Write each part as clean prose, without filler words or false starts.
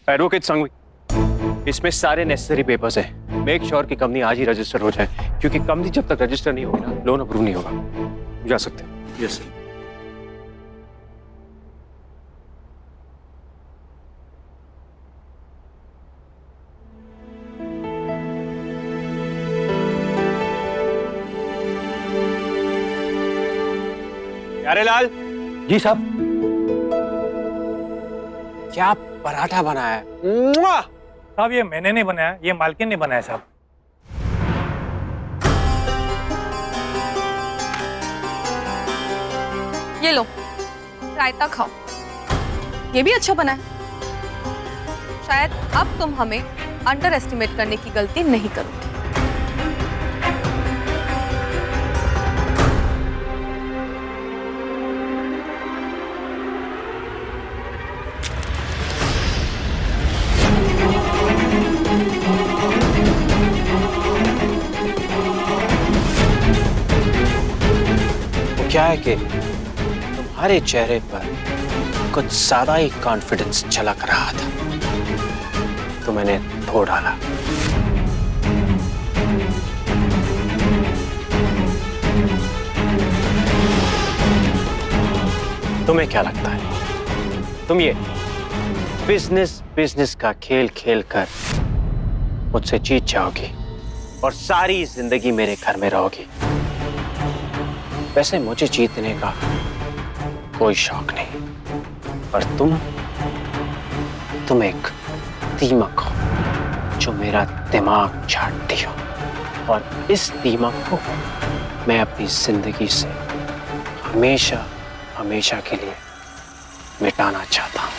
Advocate Sanghvi, इसमें सारे necessary papers हैं। मेक श्योर कि कंपनी आज ही रजिस्टर हो जाए, क्योंकि कंपनी जब तक रजिस्टर नहीं होगी ना, लोन अप्रूव नहीं होगा। जा सकते हैं। Yes sir. प्यारेलाल जी साहब। क्या पराठा बनाया है। साहब ये मैंने नहीं बनाया, ये मालकिन ने बनाया साहब। ये लो रायता खाओ, ये भी अच्छा बना है। शायद अब तुम हमें अंडर एस्टिमेट करने की गलती नहीं करोगे। क्या है कि तुम्हारे चेहरे पर कुछ ज्यादा ही कॉन्फिडेंस झलक रहा था, तो मैंने धो डाला। तुम्हें क्या लगता है, तुम ये बिजनेस का खेल खेल कर मुझसे जीत जाओगी और सारी जिंदगी मेरे घर में रहोगी? वैसे मुझे जीतने का कोई शौक नहीं, पर तुम एक दीमक हो जो मेरा दिमाग चाटती हो, और इस दीमक को मैं अपनी जिंदगी से हमेशा हमेशा के लिए मिटाना चाहता हूं।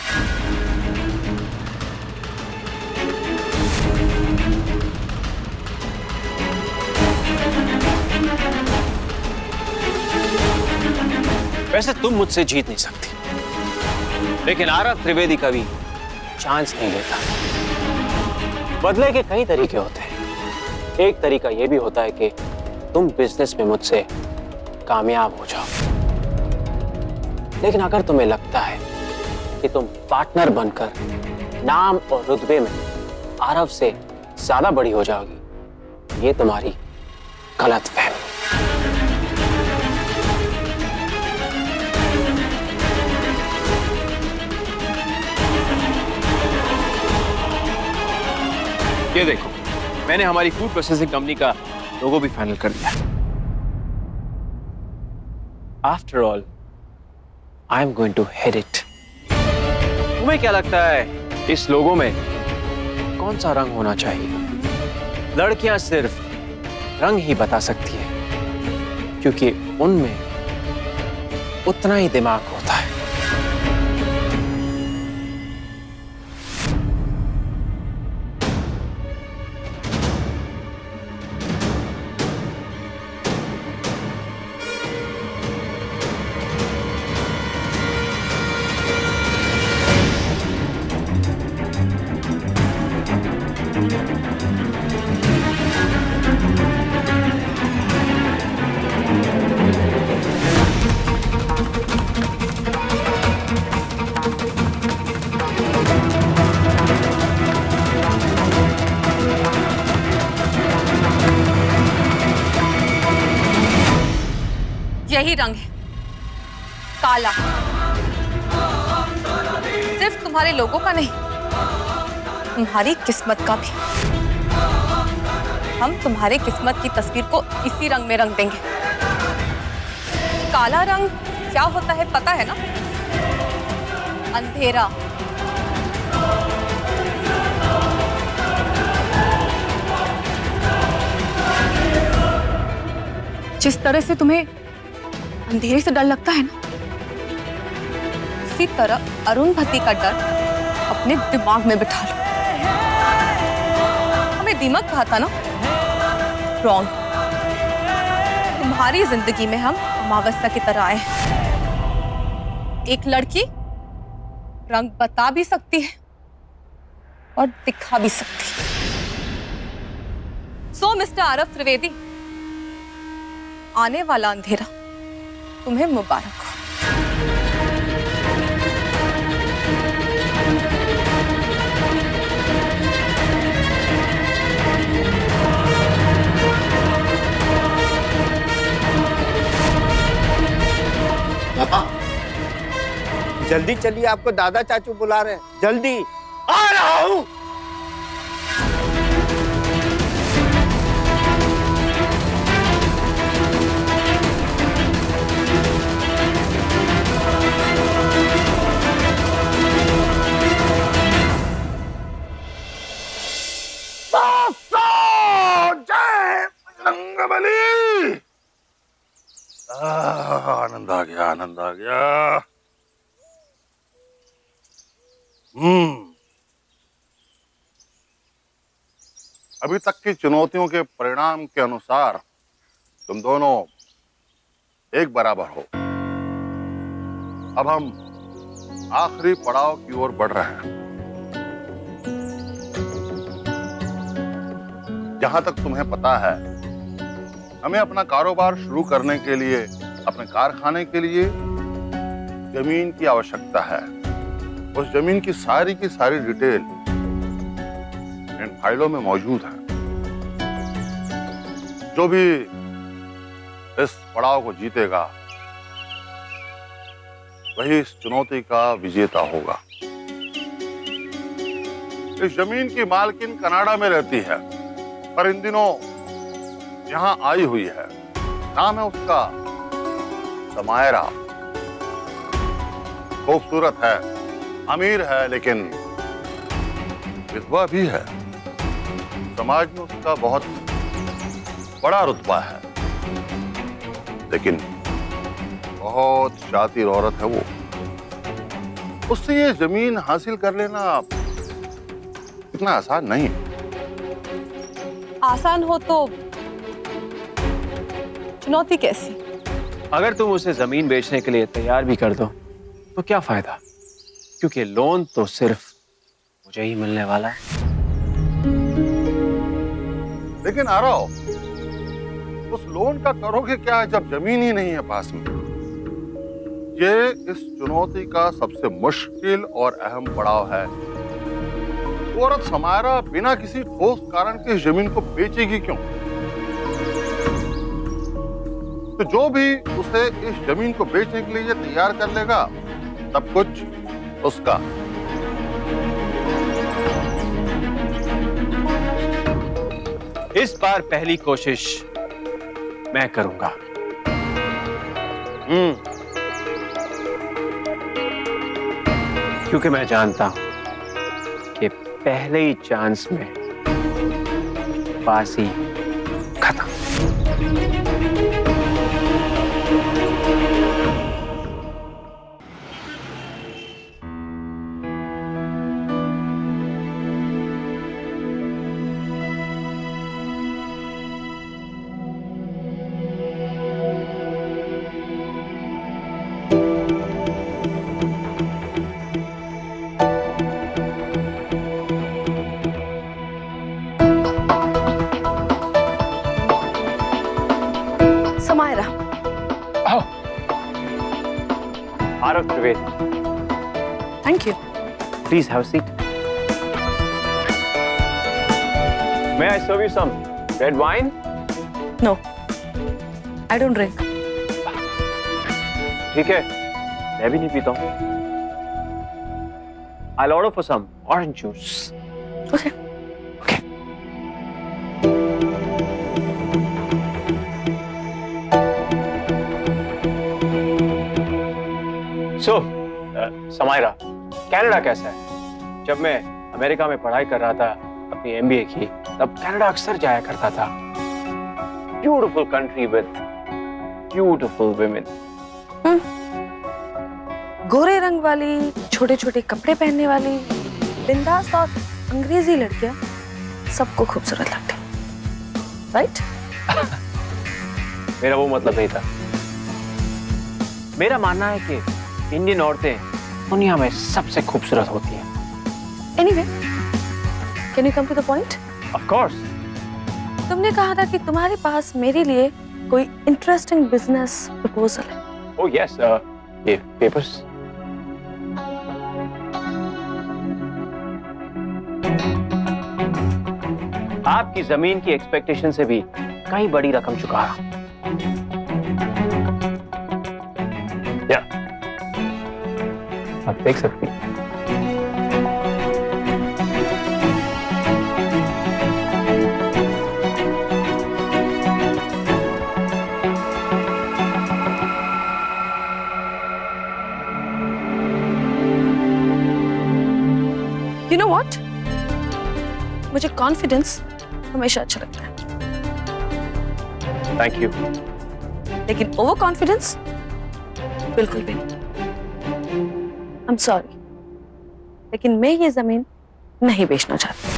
वैसे तुम मुझसे जीत नहीं सकती, लेकिन आरव त्रिवेदी कभी चांस नहीं लेता। बदले के कई तरीके होते हैं। एक तरीका यह भी होता है कि तुम बिजनेस में मुझसे कामयाब हो जाओ, लेकिन अगर तुम्हें लगता है कि तुम पार्टनर बनकर नाम और रुतबे में आरव से ज्यादा बड़ी हो जाओगी, ये तुम्हारी गलतफहमी। ये देखो, मैंने हमारी फूड प्रोसेसिंग कंपनी का लोगो भी फाइनल कर दिया। After all I am going to head it. तुम्हें क्या लगता है इस लोगो में कौन सा रंग होना चाहिए? लड़कियां सिर्फ रंग ही बता सकती है, क्योंकि उनमें उतना ही दिमाग होता है। यही रंग है, काला। सिर्फ तुम्हारे लोगों का नहीं, तुम्हारी किस्मत का भी। हम तुम्हारे किस्मत की तस्वीर को इसी रंग में रंग देंगे। काला रंग क्या होता है पता है ना? अंधेरा। जिस तरह से तुम्हें अंधेरे से डर लगता है ना, इसी तरह अरुंधति का डर अपने दिमाग में बिठा लो। हमें दीमक कहा था ना? रॉन्ग। तुम्हारी जिंदगी में हम अमावस्या की तरह आए हैं। एक लड़की रंग बता भी सकती है और दिखा भी सकती है। सो मिस्टर आरव त्रिवेदी, आने वाला अंधेरा तुम्हें मुबारक हो। जल्दी चलिए, आपको दादा चाचू बुला रहे हैं, जल्दी। आ रहा हूं। जय बजरंगबली। आनंद आ गया, आनंद आ गया। अभी तक की चुनौतियों के परिणाम के अनुसार तुम दोनों एक बराबर हो। अब हम आखिरी पड़ाव की ओर बढ़ रहे हैं। जहां तक तुम्हें पता है, हमें अपना कारोबार शुरू करने के लिए, अपने कारखाने के लिए जमीन की आवश्यकता है। उस जमीन की सारी डिटेल इन फाइलों में मौजूद है। जो भी इस पड़ाव को जीतेगा वही इस चुनौती का विजेता होगा। इस जमीन की मालकिन कनाडा में रहती है, पर इन दिनों यहां आई हुई है। नाम है उसका समायरा। खूबसूरत है, अमीर है, लेकिन विधवा भी है। समाज में उसका बहुत बड़ा रुतबा है, लेकिन बहुत शातिर औरत है वो। उससे ये जमीन हासिल कर लेना इतना आसान नहीं। आसान हो तो चुनौती कैसी? अगर तुम उसे जमीन बेचने के लिए तैयार भी कर दो तो क्या फायदा, क्योंकि लोन तो सिर्फ मुझे ही मिलने वाला है। लेकिन आरव, उस लोन का करोगे क्या जब जमीन ही नहीं है पास में? ये इस चुनौती का सबसे मुश्किल और अहम पड़ाव है। वो औरत समायरा बिना किसी ठोस कारण के इस जमीन को बेचेगी क्यों? तो जो भी उसे इस जमीन को बेचने के लिए तैयार कर लेगा, सब कुछ उसका। इस बार पहली कोशिश मैं करूंगा। क्योंकि मैं जानता हूं कि पहले ही चांस में बाजी खत्म। Samaira. Aarav Trivedi, thank you. please have a seat. May I serve you some red wine? No, I don't drink. ठीक है, मैं भी नहीं पीता हूँ। I'll order for some orange juice. Okay. So, Samaira, Canada कैसा है? जब मैं अमेरिका में पढ़ाई कर रहा था, अपनी MBA की, तब कनाडा अक्सर जाया करता था। Beautiful country with beautiful women. गोरे रंग वाली, छोटे छोटे कपड़े पहनने वाली, बिंदास और अंग्रेजी लड़कियां सबको खूबसूरत लगती हैं, राइट? मेरा वो मतलब नहीं था। मेरा मानना है कि इंडियन औरतें दुनिया में सबसे खूबसूरत होती हैं। Anyway, can you come to the point? Of course. तुमने कहा था कि तुम्हारे पास मेरे लिए कोई इंटरेस्टिंग बिजनेस प्रपोजल है। Oh yes, ये पेपर्स। आपकी जमीन की एक्सपेक्टेशन से भी कहीं बड़ी रकम चुका रहा हूं। आप देख सकती हैं। You know what? मुझे कॉन्फिडेंस हमेशा अच्छा लगता है, थैंक यू। लेकिन ओवर कॉन्फिडेंस बिल्कुल भी नहीं। I'm sorry, लेकिन मैं ये जमीन नहीं बेचना चाहती।